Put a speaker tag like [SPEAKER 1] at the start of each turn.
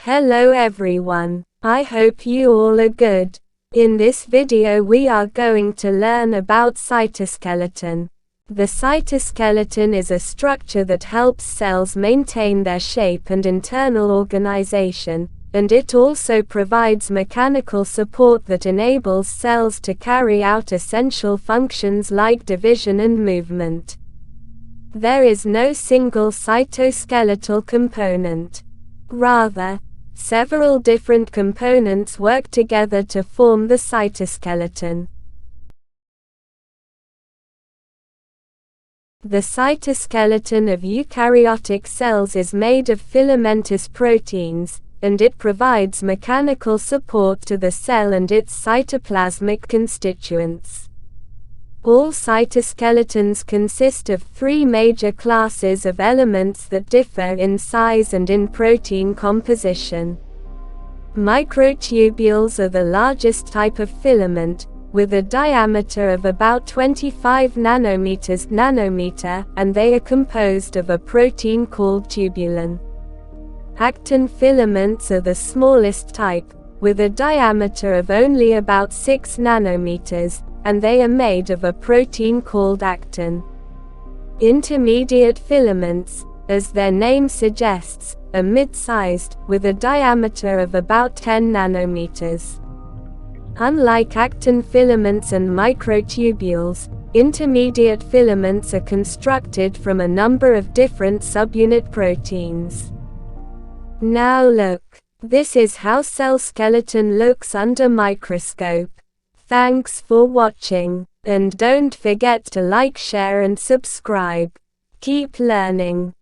[SPEAKER 1] Hello everyone, I hope you all are good. In this video we are going to learn about cytoskeleton. The cytoskeleton is a structure that helps cells maintain their shape and internal organization, and it also provides mechanical support that enables cells to carry out essential functions like division and movement. There is no single cytoskeletal component. Rather, several different components work together to form the cytoskeleton. The cytoskeleton of eukaryotic cells is made of filamentous proteins, and it provides mechanical support to the cell and its cytoplasmic constituents. All cytoskeletons consist of three major classes of elements that differ in size and in protein composition. Microtubules are the largest type of filament, with a diameter of about 25 nanometer, and they are composed of a protein called tubulin. Actin filaments are the smallest type, with a diameter of only about 6 nanometers, and they are made of a protein called actin. Intermediate filaments, as their name suggests, are mid-sized, with a diameter of about 10 nanometers. Unlike actin filaments and microtubules, intermediate filaments are constructed from a number of different subunit proteins. Now look, this is how cell skeleton looks under microscope. Thanks for watching, and don't forget to like, share and subscribe. Keep learning.